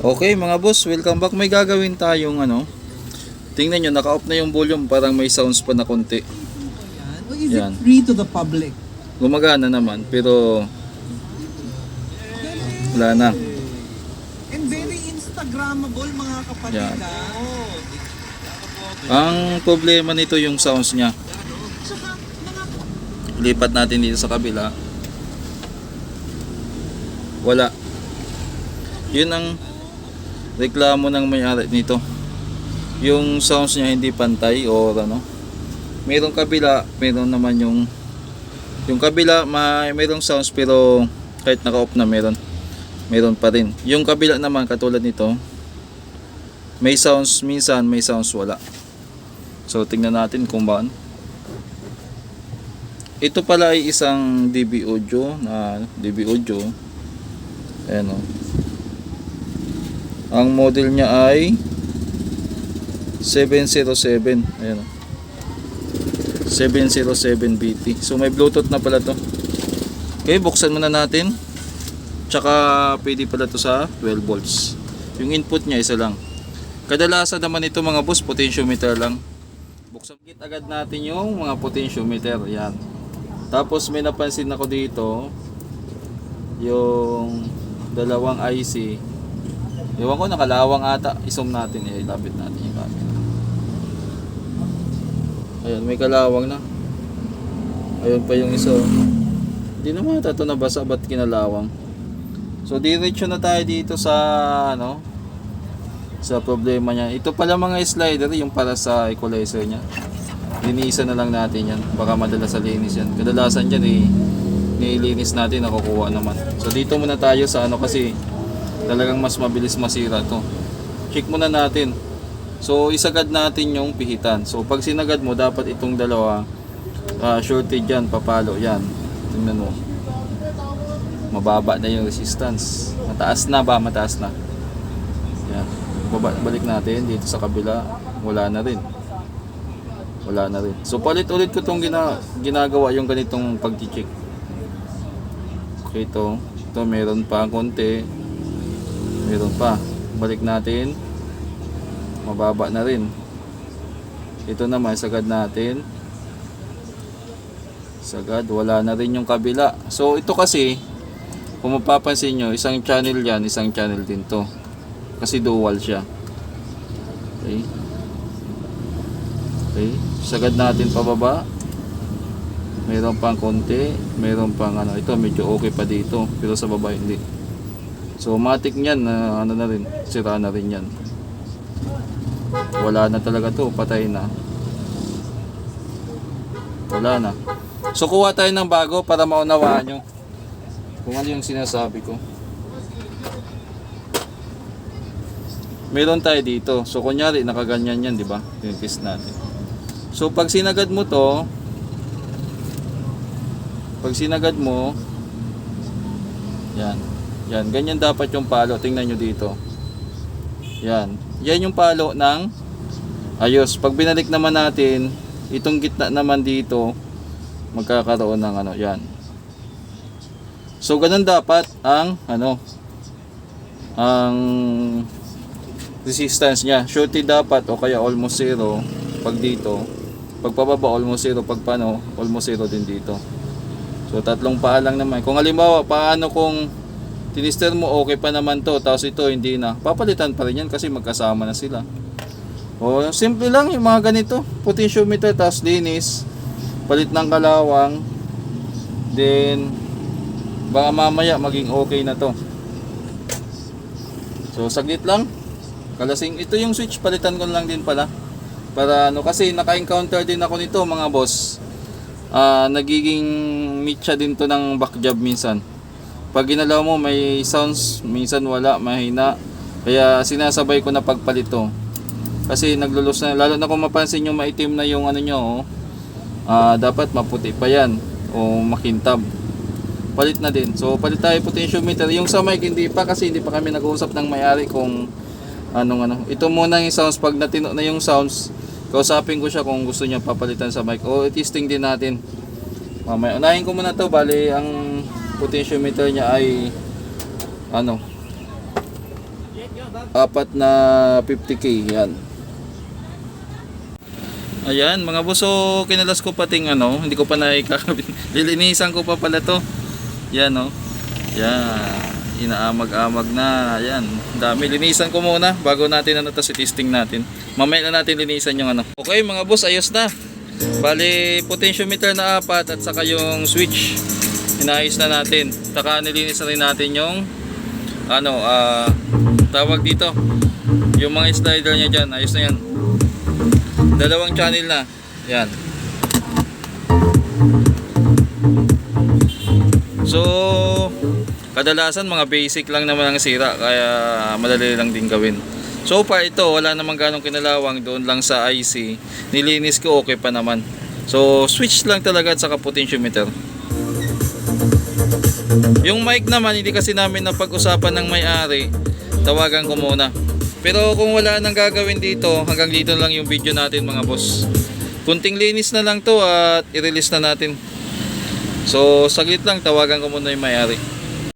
Okay mga boss, welcome back. May gagawin tayong tingnan nyo, naka-off na yung volume, parang may sounds pa na konti. Or is Yan. it free to the public? Gumagana naman, pero wala na. And very Instagrammable mga kapatid. Yan. Ah. Ang problema nito yung sounds niya. Tsaka mga Lipat natin dito sa kabila. Wala. Yun ang reklamo ng may-ari nito. Yung sounds niya hindi pantay o Merong kabila, meron naman yung kabila merong sounds pero kahit naka-off na meron pa rin. Yung kabila naman katulad nito, may sounds minsan, may sounds wala. So tingnan natin kung bakit. Ito pala ay isang DB Audio Ayan o. Ang model niya ay 707. Ayan o. 707BT. So may Bluetooth na pala to. Okay, buksan muna natin. Tsaka pwede pala to sa 12 volts. Yung input niya isa lang. Kadalasan naman ito mga boss, potentiometer lang. Buksan agad natin yung mga potentiometer. Yan. Tapos may napansin ako dito yung dalawang IC. Ewan ko, nakalawang ata. I-zoom natin, ilapit natin yung camera. Ayan, may kalawang na. Ayun pa yung isa. Hindi naman ito nabasa, ba't kinalawang? So diretso na tayo dito sa sa problema niya. Ito pala mga slider, yung para sa equalizer niya. Linisan na lang natin yan. Baka madalas sa linis yan. Kadalasan dyan nilinis natin, nakukuha naman. So dito muna tayo sa kasi talagang mas mabilis masira to. Check muna natin. So isagad natin yung pihitan. So pag sinagad mo, dapat itong dalawa shorted yan, papalo yan. Tingnan mo. Mababa na yung resistance. Mataas na ba? Mataas na. Yan. Balik natin dito sa kabila. Wala na rin. Wala na rin. So palit-ulit ko itong ginagawa yung ganitong pag-check. Okay, ito meron pa konti. Meron pa. Balik natin. Mababa na rin. Ito naman, sagad natin. Sagad, wala na rin yung kabila. So ito kasi, kung mapapansin nyo, isang channel yan, isang channel din to. Kasi dual siya. Okay. Okay. Sagad natin pababa. Meron pang konti. Meron pang ito medyo okay pa dito. Pero sa baba hindi. So matik nyan, na rin. Sira na rin yan. Wala na talaga to, patay na. Wala na. So kuha tayo ng bago para maunawaan nyo kung ano yung sinasabi ko. Meron tayo dito. So kunyari nakaganyan yan, di ba? Tinitest natin. So pag sinagad mo to, yan, ganyan dapat yung palo. Tingnan nyo dito. Yan yung palo ng ayos. Pag binalik naman natin, itong gitna naman dito, magkakaroon ng yan. So ganun dapat ang ang resistance niya. Shorty dapat o kaya almost zero pag dito. Pag pababa almost zero, pag almost zero din dito. So tatlong paa lang naman. Kung halimbawa, paano kung tinister mo okay pa naman to, tapos ito hindi na, papalitan pa rin yan kasi magkasama na sila. O simple lang yung mga ganito, potentiometer, tapos linis, palit ng kalawang, then baka mamaya maging okay na to. So saglit lang, kalasing. Ito yung switch, palitan ko lang din pala para kasi naka-encounter din ako nito mga boss. Nagiging mitya din to ng back job minsan. Pag ginalaw mo may sounds, minsan wala, mahina. Kaya sinasabay ko na pagpalit to. Kasi naglulos na, lalo na kung mapansin nyo maitim na yung nyo, dapat maputi pa yan o makintab. Palit na din. So palit tayo potentiometer. Yung sa mic hindi pa kasi hindi pa kami nag-uusap ng may-ari kung Ito muna yung sounds. Pag natino na yung sounds, kausapin ko siya kung gusto niya papalitan sa mic. O testing din natin. Mamaya unahin ko muna to. Bali ang potentiometer niya ay Apat na 50k yan. Ayan mga boss, so kinalas ko pating ano, hindi ko pa naikakabit. Lilinisan ko pa pala to. Yan oh. Yan. Inaamag-amag na. Ayan. Dami. Linisan ko muna bago natin ano, tas i-testing natin. Mamaya na natin linisan yung ano. Okay mga boss, ayos na. Bali, potentiometer na 4 at saka yung switch. Inayos na natin. Saka nilinis na rin natin yung ano, tawag dito. Yung mga slider niya dyan. Ayos na yan. Dalawang channel na. Yan. So, kadalasan mga basic lang naman ang sira, kaya madali lang din gawin. So far ito, wala namang ganong kinalawang, doon lang sa IC. Nilinis ko, okay pa naman. So switch lang talaga at saka potentiometer. Yung mic naman, hindi kasi namin napag-usapan ng may-ari. Tawagan ko muna. Pero kung wala nang gagawin dito, hanggang dito lang yung video natin mga boss. Kunting linis na lang to at i-release na natin. So saglit lang, tawagan ko muna yung may-ari.